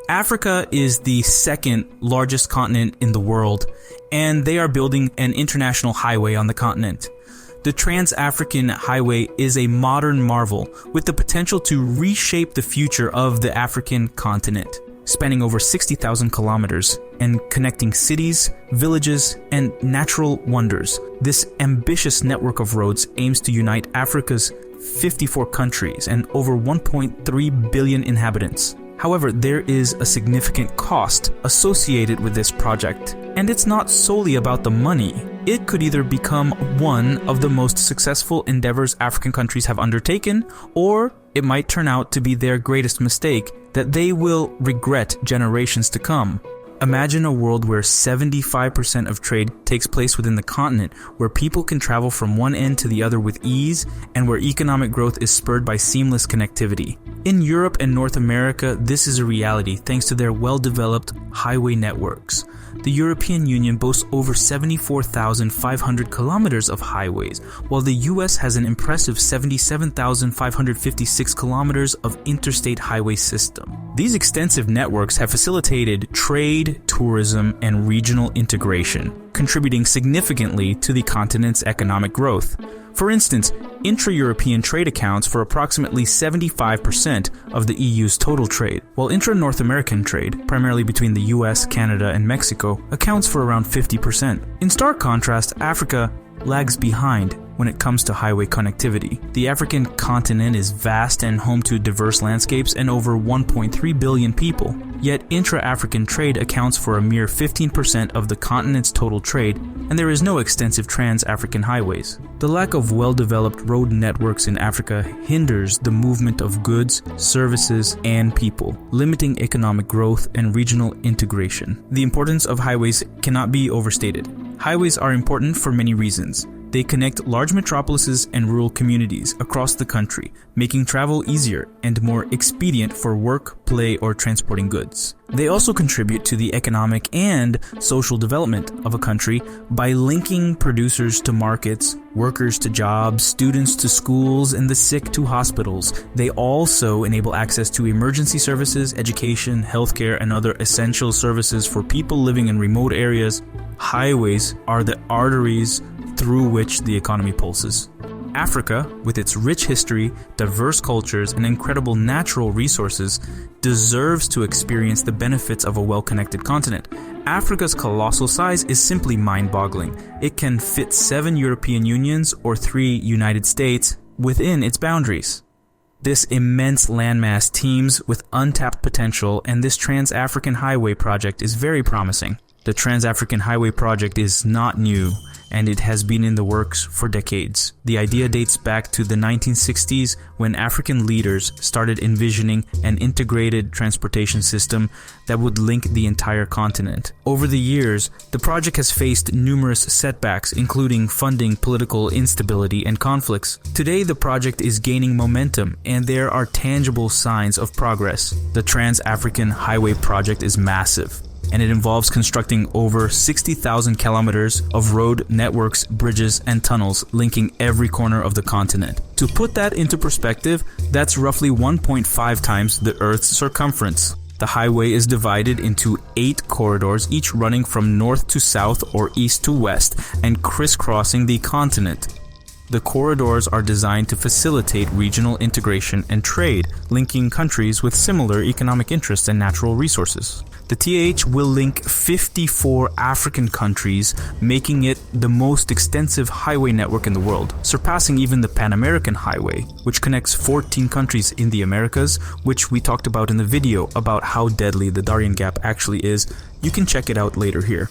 Africa is the second largest continent in the world, and they are building an international highway on the continent. The Trans-African Highway is a modern marvel with the potential to reshape the future of the African continent, spanning over 60,000 kilometers and connecting cities, villages, and natural wonders. This ambitious network of roads aims to unite Africa's 54 countries and over 1.3 billion inhabitants. However, there is a significant cost associated with this project, and it's not solely about the money. It could either become one of the most successful endeavors African countries have undertaken, or it might turn out to be their greatest mistake that they will regret generations to come. Imagine a world where 75% of trade takes place within the continent, where people can travel from one end to the other with ease, and where economic growth is spurred by seamless connectivity. In Europe and North America, this is a reality thanks to their well-developed highway networks. The European Union boasts over 74,500 kilometers of highways, while the US has an impressive 77,556 kilometers of interstate highway system. These extensive networks have facilitated trade, tourism, and regional integration, contributing significantly to the continent's economic growth. For instance, intra-European trade accounts for approximately 75% of the EU's total trade, while intra-North American trade, primarily between the US, Canada, and Mexico, accounts for around 50%. In stark contrast, Africa lags behind when it comes to highway connectivity. The African continent is vast and home to diverse landscapes and over 1.3 billion people. Yet intra-African trade accounts for a mere 15% of the continent's total trade, and there is no extensive trans-African highways. The lack of well-developed road networks in Africa hinders the movement of goods, services, and people, limiting economic growth and regional integration. The importance of highways cannot be overstated. Highways are important for many reasons. They connect large metropolises and rural communities across the country, making travel easier and more expedient for work, play, or transporting goods. They also contribute to the economic and social development of a country by linking producers to markets, workers to jobs, students to schools, and the sick to hospitals. They also enable access to emergency services, education, healthcare, and other essential services for people living in remote areas. Highways are the arteries through which the economy pulses. Africa, with its rich history, diverse cultures, and incredible natural resources, deserves to experience the benefits of a well-connected continent. Africa's colossal size is simply mind-boggling. It can fit 7 European Unions or 3 United States within its boundaries. This immense landmass teems with untapped potential, and this Trans-African Highway project is very promising. The Trans-African Highway project is not new, and it has been in the works for decades. The idea dates back to the 1960s when African leaders started envisioning an integrated transportation system that would link the entire continent. Over the years, the project has faced numerous setbacks, including funding, political instability, and conflicts. Today, the project is gaining momentum, and there are tangible signs of progress. The Trans-African Highway project is massive, and it involves constructing over 60,000 kilometers of road networks, bridges, and tunnels linking every corner of the continent. To put that into perspective, that's roughly 1.5 times the Earth's circumference. The highway is divided into 8 corridors, each running from north to south or east to west and crisscrossing the continent. The corridors are designed to facilitate regional integration and trade, linking countries with similar economic interests and natural resources. The TH will link 54 African countries, making it the most extensive highway network in the world, surpassing even the Pan American Highway, which connects 14 countries in the Americas, which we talked about in the video about how deadly the Darien Gap actually is. You can check it out later here.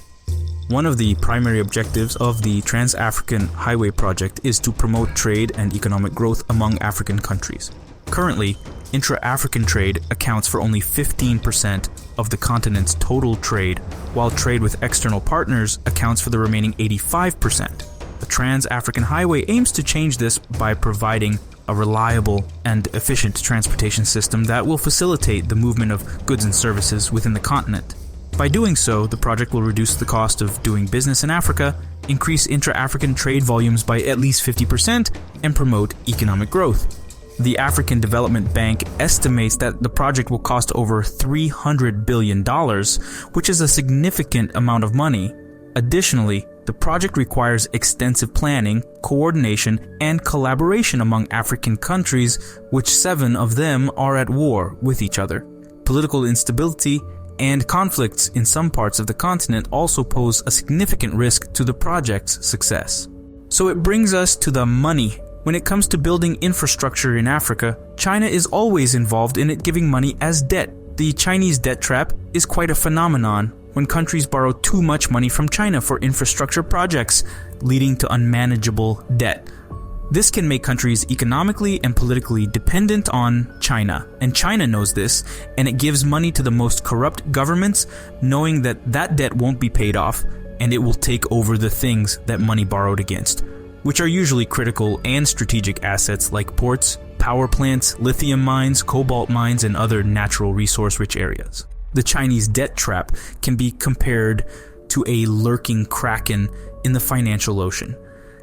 One of the primary objectives of the Trans-African Highway project is to promote trade and economic growth among African countries. Currently, intra-African trade accounts for only 15% of the continent's total trade, while trade with external partners accounts for the remaining 85%. The Trans-African Highway aims to change this by providing a reliable and efficient transportation system that will facilitate the movement of goods and services within the continent. By doing so, the project will reduce the cost of doing business in Africa, increase intra-African trade volumes by at least 50%, and promote economic growth. The African Development Bank estimates that the project will cost over $300 billion, which is a significant amount of money. Additionally, the project requires extensive planning, coordination, and collaboration among African countries, which 7 of them are at war with each other. Political instability and conflicts in some parts of the continent also pose a significant risk to the project's success. So it brings us to the money. When it comes to building infrastructure in Africa, China is always involved in it giving money as debt. The Chinese debt trap is quite a phenomenon when countries borrow too much money from China for infrastructure projects, leading to unmanageable debt. This can make countries economically and politically dependent on China, and China knows this, and it gives money to the most corrupt governments, knowing that that debt won't be paid off, and it will take over the things that money borrowed against, which are usually critical and strategic assets like ports, power plants, lithium mines, cobalt mines, and other natural resource-rich areas. The Chinese debt trap can be compared to a lurking kraken in the financial ocean.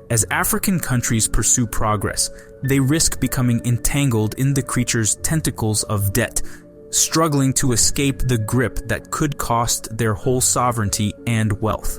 As African countries pursue progress, they risk becoming entangled in the creature's tentacles of debt, struggling to escape the grip that could cost their whole sovereignty and wealth.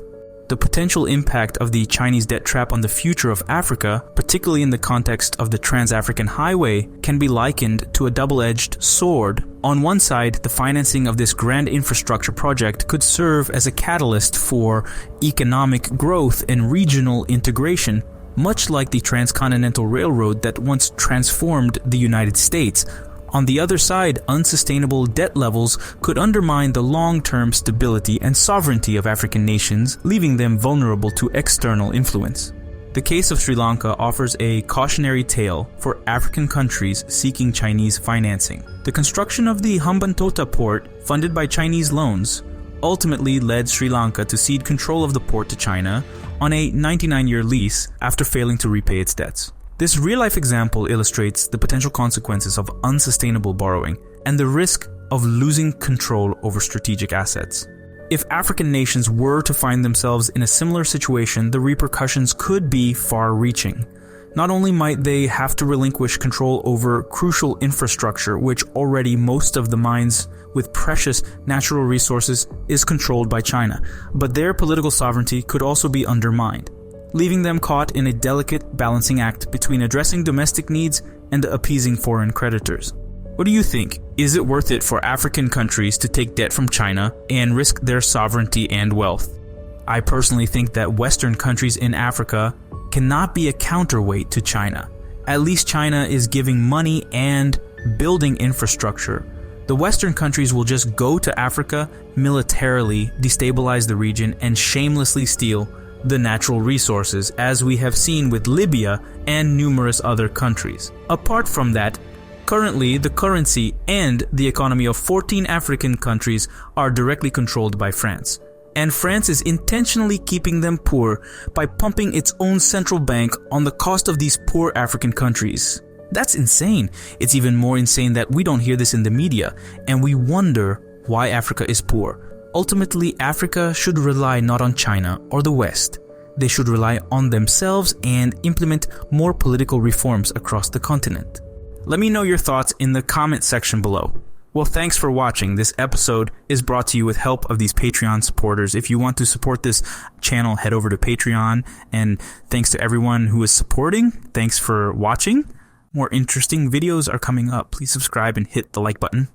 The potential impact of the Chinese debt trap on the future of Africa, particularly in the context of the Trans-African Highway, can be likened to a double-edged sword. On one side, the financing of this grand infrastructure project could serve as a catalyst for economic growth and regional integration, much like the Transcontinental Railroad that once transformed the United States. On the other side, unsustainable debt levels could undermine the long-term stability and sovereignty of African nations, leaving them vulnerable to external influence. The case of Sri Lanka offers a cautionary tale for African countries seeking Chinese financing. The construction of the Hambantota port, funded by Chinese loans, ultimately led Sri Lanka to cede control of the port to China on a 99-year lease after failing to repay its debts. This real-life example illustrates the potential consequences of unsustainable borrowing and the risk of losing control over strategic assets. If African nations were to find themselves in a similar situation, the repercussions could be far-reaching. Not only might they have to relinquish control over crucial infrastructure, which already most of the mines with precious natural resources is controlled by China, but their political sovereignty could also be undermined, leaving them caught in a delicate balancing act between addressing domestic needs and appeasing foreign creditors. What do you think? Is it worth it for African countries to take debt from China and risk their sovereignty and wealth? I personally think that Western countries in Africa cannot be a counterweight to China. At least China is giving money and building infrastructure. The Western countries will just go to Africa, militarily destabilize the region, and shamelessly steal the natural resources, as we have seen with Libya and numerous other countries. Apart from that, currently the currency and the economy of 14 African countries are directly controlled by France. And France is intentionally keeping them poor by pumping its own central bank on the cost of these poor African countries. That's insane. It's even more insane that we don't hear this in the media, and we wonder why Africa is poor. Ultimately, Africa should rely not on China or the West. They should rely on themselves and implement more political reforms across the continent. Let me know your thoughts in the comment section below. Well, thanks for watching. This episode is brought to you with help of these Patreon supporters. If you want to support this channel, head over to Patreon. And thanks to everyone who is supporting. Thanks for watching. More interesting videos are coming up. Please subscribe and hit the like button.